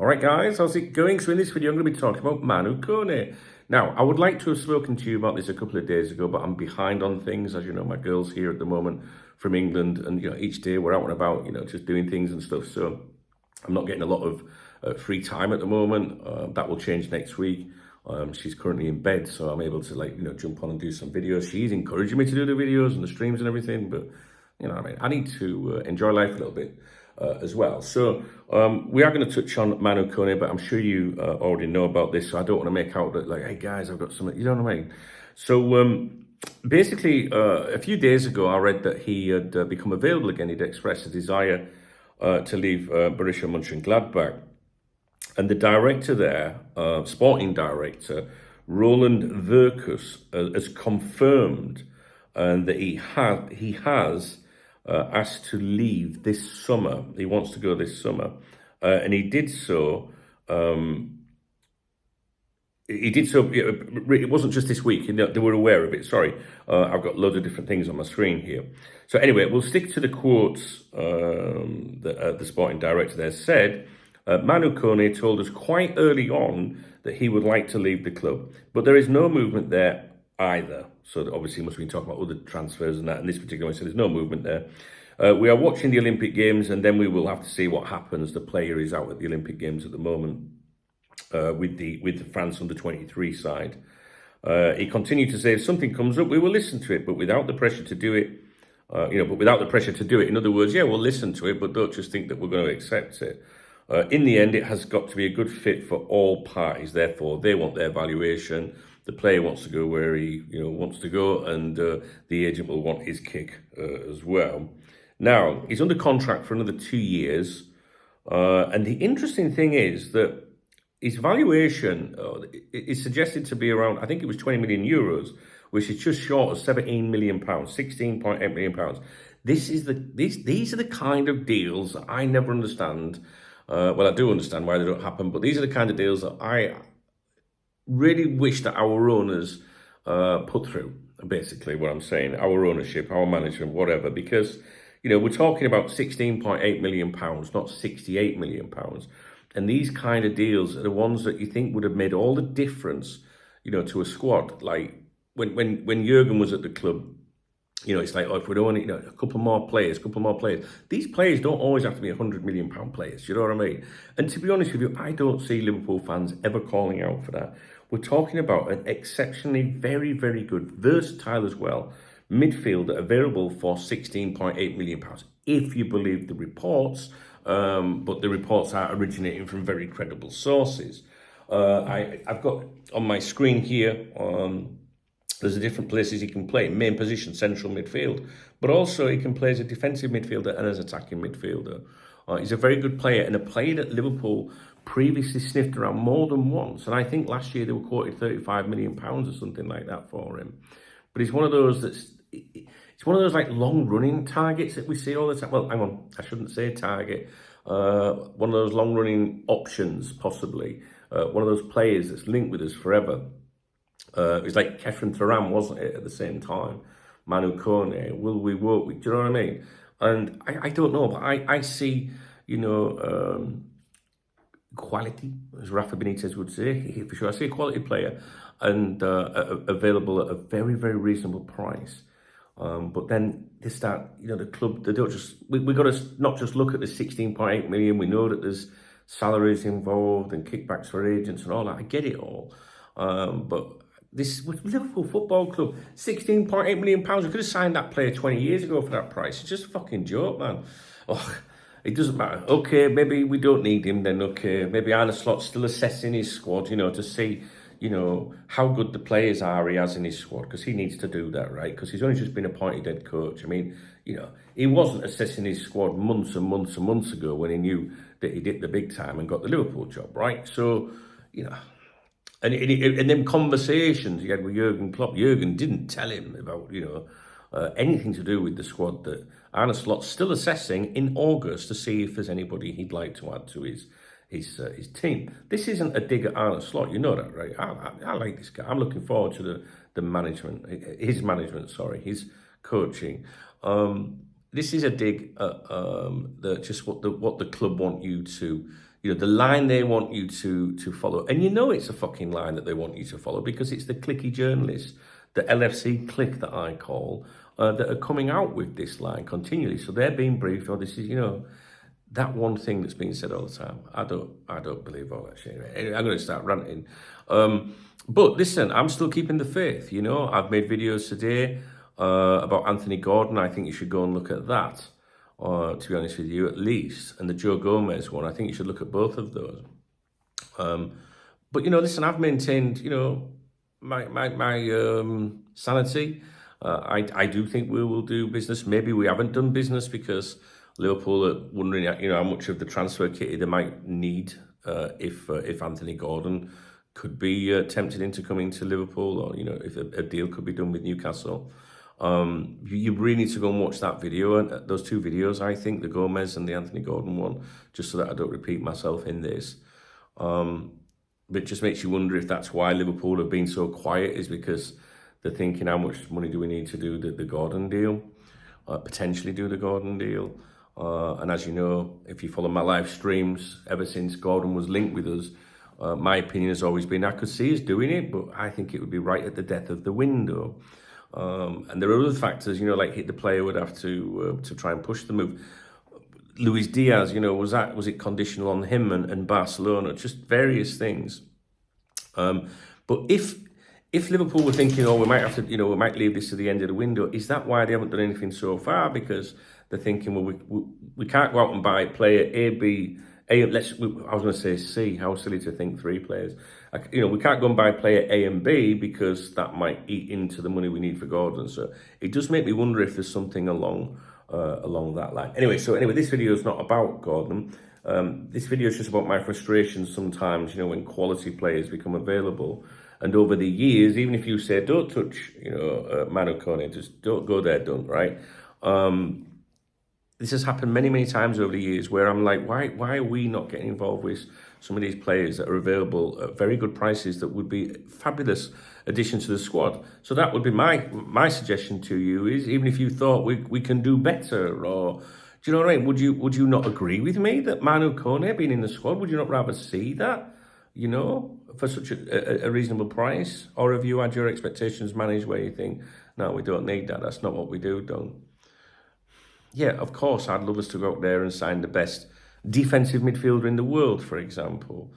All right, guys, how's it going? So in this video, I'm going to be talking about Manu Kone. Now, I would like to have spoken to you about this a couple of days ago, but I'm behind on things. As you know, my girl's here at the moment from England, and each day we're out and about, just doing things and stuff. So I'm not getting a lot of free time at the moment. That will change next week. She's currently in bed, so I'm able to jump on and do some videos. She's encouraging me to do the videos and the streams and everything, but I need to enjoy life a little bit as well. So we are going to touch on Manu Kone, but I'm sure you already know about this, so I don't want to make out that hey guys, I've got something, you know what I mean? So basically, a few days ago, I read that he had become available again. He'd expressed a desire to leave Borussia Mönchengladbach. And the director there, sporting director, Roland Verkus, has confirmed that he has asked to leave this summer. He wants to go this summer. And he did so. It wasn't just this week. They were aware of it. Sorry, I've got loads of different things on my screen here. So anyway, we'll stick to the quotes that the sporting director there said. Manu Kone told us quite early on that he would like to leave the club, but there is no movement there either. So obviously he must have been talking about other transfers and that. In this particular one, so there's no movement there. We are watching the Olympic Games, and then we will have to see what happens. The player is out at the Olympic Games at the moment with the France under-23 side. He continued to say, if something comes up, we will listen to it, but without the pressure to do it. In other words, yeah, we'll listen to it, but don't just think that we're going to accept it. In the end, it has got to be a good fit for all parties. Therefore, they want their valuation. The player wants to go where he wants to go, and the agent will want his kick as well. Now, he's under contract for another 2 years. And the interesting thing is that his valuation is suggested to be around, I think it was 20 million euros, which is just short of 17 million pounds, 16.8 million pounds. These are the kind of deals that I never understand. Well, I do understand why they don't happen, but these are the kind of deals that I really wish that our owners put through, basically what I'm saying, our ownership, our management, whatever, because, we're talking about 16.8 million pounds, not 68 million pounds. And these kind of deals are the ones that you think would have made all the difference, to a squad. Like when Jurgen was at the club, it's like, if we'd only, a couple more players. These players don't always have to be £100 million players, you know what I mean? And to be honest with you, I don't see Liverpool fans ever calling out for that. We're talking about an exceptionally very, very good, versatile as well, midfielder available for £16.8 million, if you believe the reports, but the reports are originating from very credible sources. I've got on my screen here, there's the different places he can play. Main position, central midfield. But also he can play as a defensive midfielder and as attacking midfielder. He's a very good player, and a player that Liverpool previously sniffed around more than once. And I think last year they were quoted £35 million or something like that for him. But he's one of those like long-running targets that we see all the time. Well, hang on, I shouldn't say target. One of those long-running options, possibly. One of those players that's linked with us forever. It was like Kefren Thuram, wasn't it, at the same time? Manu Kone, will we, won't we? Do you know what I mean? And I don't know, but I see, quality, as Rafa Benitez would say, for sure. I see a quality player and available at a very, very reasonable price. But then they start, the club, they don't just, we've got to not just look at the 16.8 million. We know that there's salaries involved and kickbacks for agents and all that. I get it all. But this Liverpool Football Club, £16.8 million. We could have signed that player 20 years ago for that price. It's just a fucking joke, man. Oh, it doesn't matter. Okay, maybe we don't need him then. Okay, maybe Arne Slot's still assessing his squad, to see, how good the players are he has in his squad, because he needs to do that, right? Because he's only just been appointed head coach. I mean, he wasn't assessing his squad months and months and months ago when he knew that he'd hit the big time and got the Liverpool job, right? So, And then conversations he had with Jurgen Klopp. Jurgen didn't tell him about, anything to do with the squad that Arne Slot's still assessing in August to see if there's anybody he'd like to add to his team. This isn't a dig at Arne Slot, you know that, right? I like this guy. I'm looking forward to the management, his coaching. This is a dig at just what the club want you to the line they want you to follow. And you know it's a fucking line that they want you to follow because it's the clicky journalists, the LFC click that I call, that are coming out with this line continually. So they're being briefed, this is, that one thing that's being said all the time. I don't believe all that shit. Anyway, I'm going to start ranting. But listen, I'm still keeping the faith. I've made videos today about Anthony Gordon. I think you should go and look at that. To be honest with you, at least. And the Joe Gomez one, I think you should look at both of those. But listen, I've maintained, my sanity. I do think we will do business. Maybe we haven't done business because Liverpool are wondering, how much of the transfer kitty they might need if Anthony Gordon could be tempted into coming to Liverpool, or if a deal could be done with Newcastle. You really need to go and watch that video, and those two videos, I think, the Gomez and the Anthony Gordon one, just so that I don't repeat myself in this. But it just makes you wonder if that's why Liverpool have been so quiet, is because they're thinking, how much money do we need to do the Gordon deal, potentially do the Gordon deal. And as you know, if you follow my live streams, ever since Gordon was linked with us, my opinion has always been I could see us doing it, but I think it would be right at the death of the window. And there are other factors, like the player would have to try and push the move. Luis Diaz, was it conditional on him and Barcelona? Just various things. But if Liverpool were thinking, we might have to, we might leave this to the end of the window, is that why they haven't done anything so far? Because they're thinking, we can't go out and buy player A, B, A. I was going to say C. How silly to think 3 players. We can't go and buy player A and B because that might eat into the money we need for Gordon. So it does make me wonder if there's something along that line. Anyway, this video is not about Gordon. This video is just about my frustrations sometimes, when quality players become available. And over the years, even if you say, don't touch, Manu, Kone, just don't go there, right? This has happened many, many times over the years where I'm like, why are we not getting involved with some of these players that are available at very good prices that would be fabulous addition to the squad? So that would be my suggestion to you, is even if you thought we can do better, or do you know what I mean? Would you not agree with me that Manu, Kone being in the squad, would you not rather see that, for such a reasonable price? Or have you had your expectations managed where you think, no, we don't need that, that's not what we do, don't? Yeah, of course, I'd love us to go out there and sign the best defensive midfielder in the world, for example.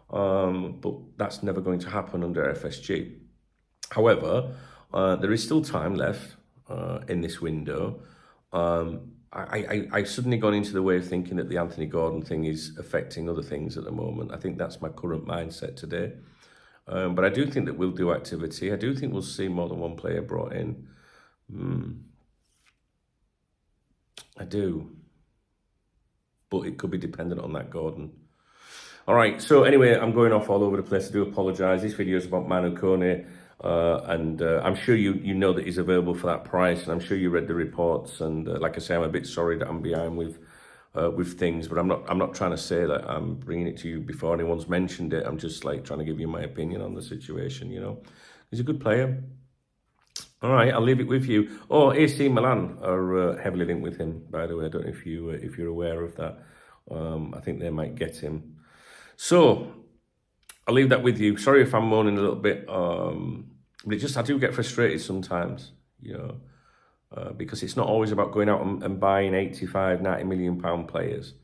But that's never going to happen under FSG. However, there is still time left in this window. I've suddenly gone into the way of thinking that the Anthony Gordon thing is affecting other things at the moment. I think that's my current mindset today. But I do think that we'll do activity. I do think we'll see more than one player brought in. I do. But it could be dependent on that Gordon. All right, so anyway, I'm going off all over the place. I do apologise. This video is about Manu, Kone, and I'm sure you know that he's available for that price, and I'm sure you read the reports. And like I say, I'm a bit sorry that I'm behind with things, but I'm not trying to say that I'm bringing it to you before anyone's mentioned it. I'm just trying to give you my opinion on the situation. He's a good player. All right, I'll leave it with you. Oh, AC Milan are heavily linked with him, by the way. I don't know if you're aware of that. I think they might get him. So I'll leave that with you. Sorry if I'm moaning a little bit, but I do get frustrated sometimes, because it's not always about going out and buying 85, 90 million pound players.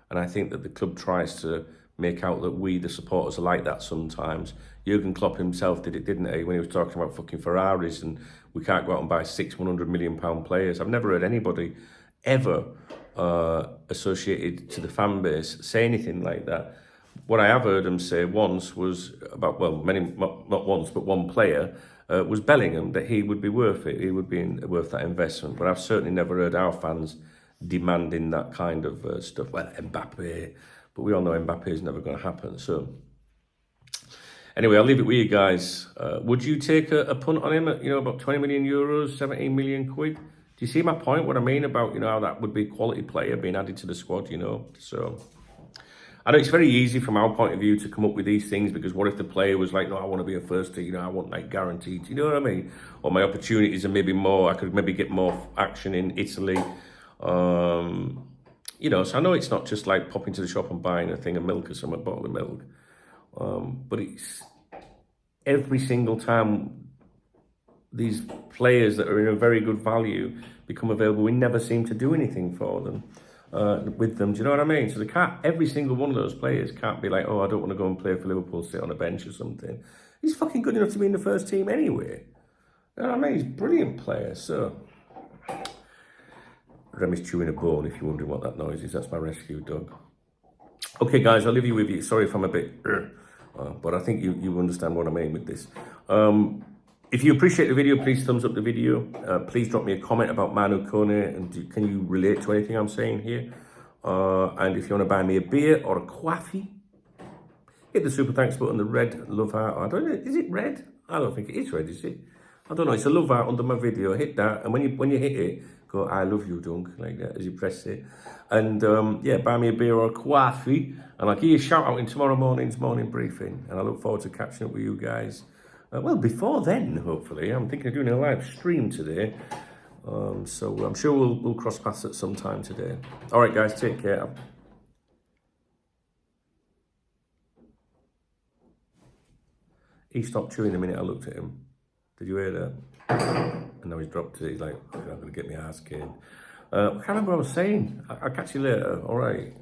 And I think that the club tries to make out that we, the supporters, are like that sometimes. Jurgen Klopp himself did it, didn't he, when he was talking about fucking Ferraris and we can't go out and buy 100 million pound players. I've never heard anybody ever associated to the fan base say anything like that. What I have heard him say once was about, not once, but one player, was Bellingham, that he would be worth it. He would be worth that investment. But I've certainly never heard our fans demanding that kind of stuff. Well, Mbappe, but we all know Mbappe is never going to happen. So anyway, I'll leave it with you guys. Would you take a punt on him at, about 20 million euros, 17 million quid? Do you see my point? What I mean about, how that would be a quality player being added to the squad, So I know it's very easy from our point of view to come up with these things, because what if the player was like, no, I want to be a first team, I want guaranteed, you know what I mean? Or my opportunities are maybe more, I could maybe get more action in Italy. so I know it's not just like popping to the shop and buying a thing of milk or something, a bottle of milk. But it's every single time these players that are in a very good value become available, we never seem to do anything for them, with them. Do you know what I mean? So they can't, every single one of those players can't be like, oh, I don't want to go and play for Liverpool, sit on a bench or something. He's fucking good enough to be in the first team anyway. You know what I mean? He's a brilliant player. So, Remy's chewing a bone, if you're wondering what that noise is. That's my rescue dog. Okay, guys, I'll leave you with you. Sorry if I'm a bit, but I think you understand what I mean with this. If you appreciate the video, please thumbs up the video. Please drop me a comment about Manu, Kone, and can you relate to anything I'm saying here? And if you want to buy me a beer or a coffee, hit the super thanks button, the red love heart. I don't know, is it red? I don't think it is red, is it? I don't know, it's a love heart under my video. Hit that, and when you hit it, go, I love you, dunk, like that, as you press it. And yeah, buy me a beer or a coffee, and I'll give you a shout out in tomorrow morning's morning briefing. And I look forward to catching up with you guys. Well, before then, hopefully. I'm thinking of doing a live stream today. So I'm sure we'll cross paths at some time today. All right, guys, take care. He stopped chewing the minute I looked at him. Did you hear that? And now he's dropped it. He's like, I'm going to get my ass kicked. I can't remember what I was saying. I'll catch you later. All right.